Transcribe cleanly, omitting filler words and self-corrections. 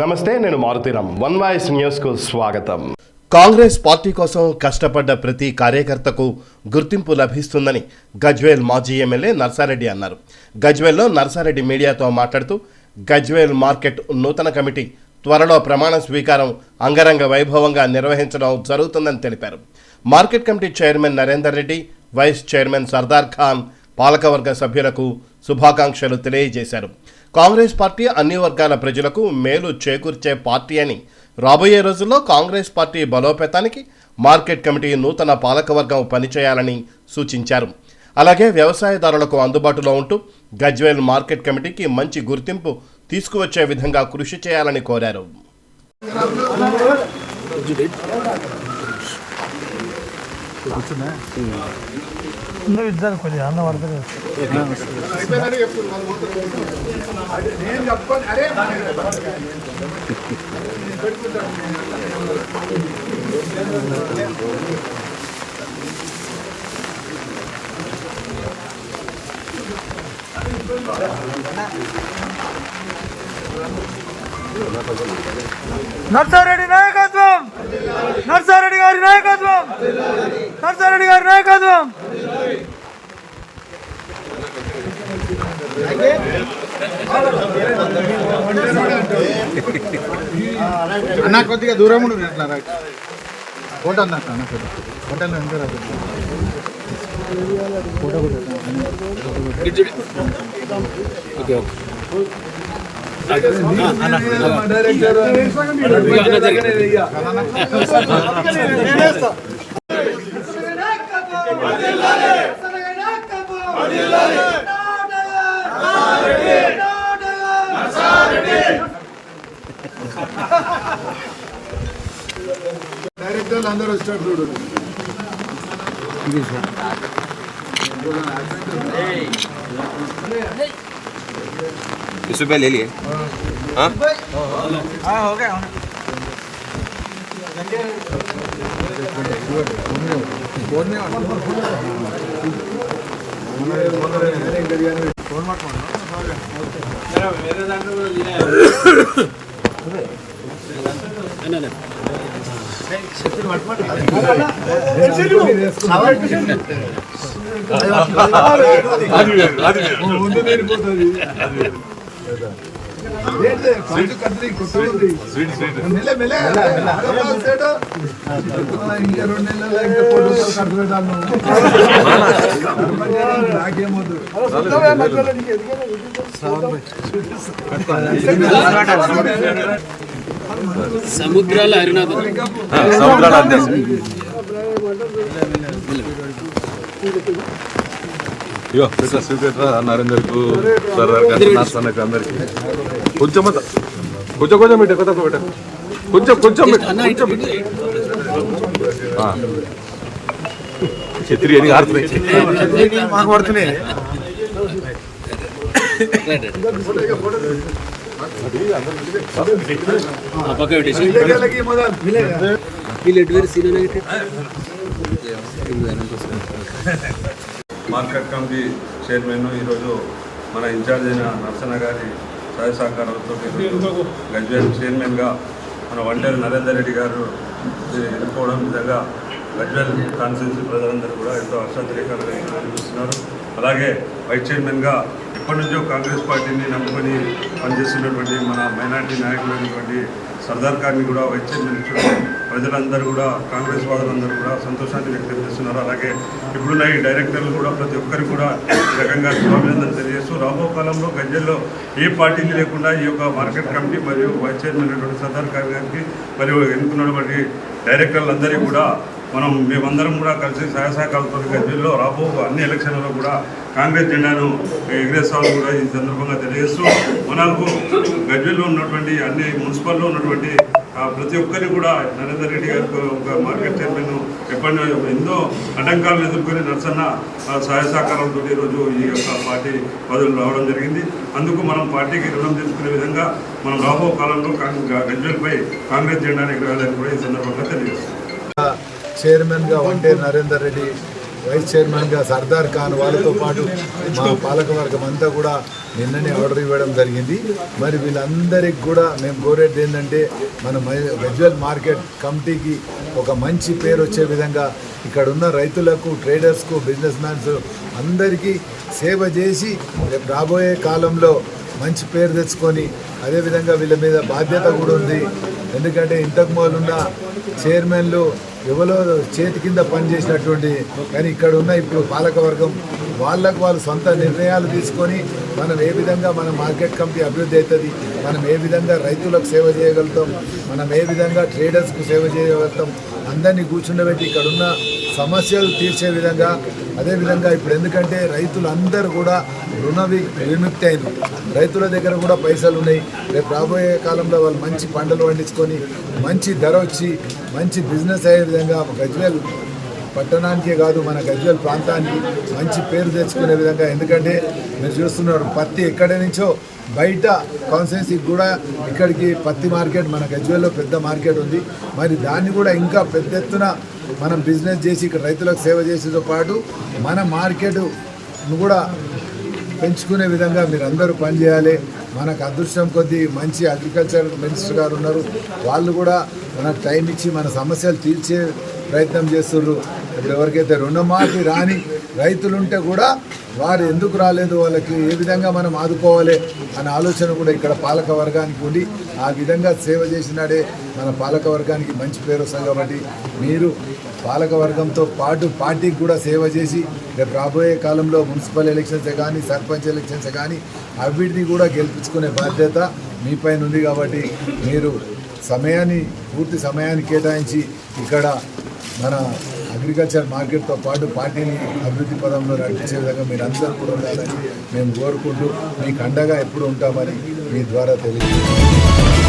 నమస్తే, నేను Maruthi Ram. One voice న్యూస్కు స్వాగతం. కాంగ్రెస్ పార్టీ కోసం కష్టపడ్డ ప్రతి కార్యకర్తకు గుర్తింపు లభిస్తుందని గజ్వేల్ మాజీ ఎమ్మెల్యే నర్సారెడ్డి అన్నారు. గజ్వేల్లో నర్సారెడ్డి మీడియాతో మాట్లాడుతూ గజ్వేల్ మార్కెట్ నూతన కమిటీ త్వరలో ప్రమాణ స్వీకారం అంగరంగ వైభవంగా నిర్వహించడం జరుగుతుందని తెలిపారు. Market committee chairman Narender Reddy, vice chairman Sardar Khan పాలకవర్గ సభ్యులకు శుభాకాంక్షలు తెలియజేశారు. కాంగ్రెస్ పార్టీ అన్ని వర్గాల ప్రజలకు మేలు చేకూర్చే పార్టీ అని, రాబోయే రోజుల్లో కాంగ్రెస్ పార్టీ బలోపేతానికి మార్కెట్ కమిటీ నూతన పాలకవర్గం పనిచేయాలని సూచించారు. అలాగే వ్యవసాయదారులకు అందుబాటులో ఉంటూ గజ్వేల్ మార్కెట్ కమిటీకి మంచి గుర్తింపు తీసుకువచ్చే విధంగా కృషి చేయాలని కోరారు. నర్సారెడ్డి నాయకత్వం, నర్సారెడ్డి గారి నాయకత్వం, నర్సారెడ్డి గారి నాయకత్వం. అన్న కొద్దిగా దూరం ఉండు. ఫోటో అన్న ఫోటో డైరెక్టర్లు అందరూ వచ్చారు చూడు. ₹20 ले लिए। हाँ हो गया। సముద్రాల హరినాథం నరేందర్కు సర్దార్ నాస్తానకు అందరికి కొంచెం కొంచెం కొంచెం పెట్టే కొత్త పెట్ట కొంచెం కొంచెం ఛత్రి అని ఆడుతున్నాయి మాకు పడుతున్నాయి. మార్కెట్ కమిటీ చైర్మన్ ఈరోజు మన ఇన్ఛార్జ్ అయిన నర్సన్న గారి సహాయ సహకారాలతో గజ్వేల్ చైర్మన్గా మన వంటేరు నరేందర్ రెడ్డి గారు ఎన్నుకోవడం విధంగా గజ్వేల్ కాన్స్టిట్యున్సీ ప్రజలందరూ కూడా ఎంతో హర్షాతిరేకాలుగా అనిపిస్తున్నారు. అలాగే వైస్ చైర్మన్గా ఎప్పటి నుంచో కాంగ్రెస్ పార్టీని నమ్ముకొని పనిచేస్తున్నటువంటి మన మైనార్టీ నాయకులైనటువంటి సర్దార్ ఖాన్ని కూడా వైస్ చైర్మన్ ప్రజలందరూ కూడా కాంగ్రెస్ వాదులందరూ కూడా సంతోషాన్ని వ్యక్తం చేస్తున్నారు. అలాగే ఇప్పుడున్న ఈ డైరెక్టర్లు కూడా ప్రతి ఒక్కరికి కూడా ఈ రకంగా శుభాభినందనలు తెలియజేస్తూ రాబో కాలంలో గజ్వేల్లో ఏ పార్టీలు లేకుండా ఈ యొక్క మార్కెట్ కమిటీ మరియు వైస్ చైర్మన్ అయినటువంటి సర్దార్ ఖాన్ గారికి మరియు ఎన్నుకున్నటువంటి డైరెక్టర్లందరికీ కూడా మేమందరం కూడా కలిసి సహాయ సహకారాలతో గజ్వేల్లో రాబో అన్ని ఎలక్షన్లలో కూడా కాంగ్రెస్ జెండాను ఎగిరేస్తామని కూడా ఈ సందర్భంగా తెలియజేస్తూ మనకు గజ్వేల్లో ఉన్నటువంటి అన్ని మున్సిపల్లో ఉన్నటువంటి ప్రతి ఒక్కరిని కూడా నరేందర్ రెడ్డి గారికి ఒక మార్కెట్ చైర్మన్ ఎప్పటి ఎన్నో ఆటంకాలను ఎదుర్కొని నర్సన్న సహాయ సహకారంతో ఈరోజు ఈ యొక్క పార్టీ పదవులు రావడం జరిగింది. అందుకు మనం పార్టీకి రుణం తీసుకునే విధంగా మనం రాబో కాలంలో గజ్వేల్పై కాంగ్రెస్ జెండాను ఎగరేయాలని కూడా ఈ సందర్భంగా తెలియజేస్తాం. చైర్మన్గా వంటేరు నరేందర్ రెడ్డి వైస్ చైర్మన్గా సర్దార్ ఖాన్ వాళ్ళతో పాటు మా పాలకవర్గం అంతా కూడా నిన్ననే ఆర్డర్ ఇవ్వడం జరిగింది. మరి వీళ్ళందరికీ కూడా మేము కోరేది ఏంటంటే మన గజ్వేల్ మార్కెట్ కమిటీకి ఒక మంచి పేరు వచ్చే విధంగా ఇక్కడ ఉన్న రైతులకు, ట్రేడర్స్కు, బిజినెస్ మ్యాన్స్ అందరికీ సేవ చేసి రేపు రాబోయే కాలంలో మంచి పేరు తెచ్చుకొని అదేవిధంగా వీళ్ళ మీద బాధ్యత కూడా ఉంది. ఎందుకంటే ఇంతకు మొదలున్న చైర్మన్లు ఎవరో చేతి కింద పనిచేసినటువంటి, కానీ ఇక్కడ ఉన్న ఇప్పుడు పాలకవర్గం వాళ్ళకు వాళ్ళు సొంత నిర్ణయాలు తీసుకొని మనం ఏ విధంగా మన మార్కెట్ కమిటీ అభివృద్ధి అవుతుంది, మనం ఏ విధంగా రైతులకు సేవ చేయగలుగుతాం, మనం ఏ విధంగా ట్రేడర్స్కు సేవ చేయగలుగుతాం, అందరినీ కూర్చుండబెట్టి ఇక్కడున్న సమస్యలు తీర్చే విధంగా. అదేవిధంగా ఇప్పుడు ఎందుకంటే రైతులందరూ కూడా విముక్తి అయినారు, రైతుల దగ్గర కూడా పైసలు ఉన్నాయి. రేపు రాబోయే కాలంలో వాళ్ళు మంచి పంటలు పండించుకొని మంచి ధర వచ్చి మంచి బిజినెస్ అయ్యే విధంగా గజ్వేల్ పట్టణానికే కాదు మన గజ్వేల్ ప్రాంతానికి మంచి పేరు తెచ్చుకునే విధంగా. ఎందుకంటే మీరు చూస్తున్నారు పత్తి ఎక్కడి నుంచో బయట కాన్స్టిట్యున్సీకి కూడా ఇక్కడికి పత్తి మార్కెట్ మన గజ్వేల్లో పెద్ద మార్కెట్ ఉంది. మరి దాన్ని కూడా ఇంకా పెద్ద ఎత్తున మనం బిజినెస్ చేసి ఇక్కడ రైతులకు సేవ చేసేతో పాటు మన మార్కెట్ను కూడా పెంచుకునే విధంగా మీరు అందరూ పనిచేయాలి. మనకు అదృష్టం కొద్దీ మంచి అగ్రికల్చర్ మినిస్టర్ గారు ఉన్నారు, వాళ్ళు కూడా మనకు టైం ఇచ్చి మన సమస్యలు తీర్చే ప్రయత్నం చేస్తున్నారు. ఇప్పుడు ఎవరికైతే రుణమాఫీ రాని రైతులుంటే కూడా వారు ఎందుకు రాలేదు, వాళ్ళకి ఏ విధంగా మనం ఆదుకోవాలి అనే ఆలోచన కూడా ఇక్కడ పాలక వర్గానికి ఉండి ఆ విధంగా సేవ చేసినాడే మన పాలక వర్గానికి మంచి పేరు వస్తుంది. కాబట్టి మీరు పాలక వర్గంతో పాటు పార్టీకి కూడా సేవ చేసి రేపు రాబోయే కాలంలో మున్సిపల్ ఎలక్షన్సే కానీ సర్పంచ్ ఎలక్షన్సే కానీ అవిటిని కూడా గెలిపించుకునే బాధ్యత మీపైన ఉంది. కాబట్టి మీరు పూర్తి సమయాన్ని కేటాయించి ఇక్కడ మన అగ్రికల్చర్ మార్కెట్తో పాటు పార్టీని అభివృద్ధి పదంలో నడిపించే విధంగా మీరు అందరూ కూడా ఉండాలని మేము కోరుకుంటూ మీకు అండగా ఎప్పుడు ఉంటామని మీ ద్వారా తెలియజేస్తాం.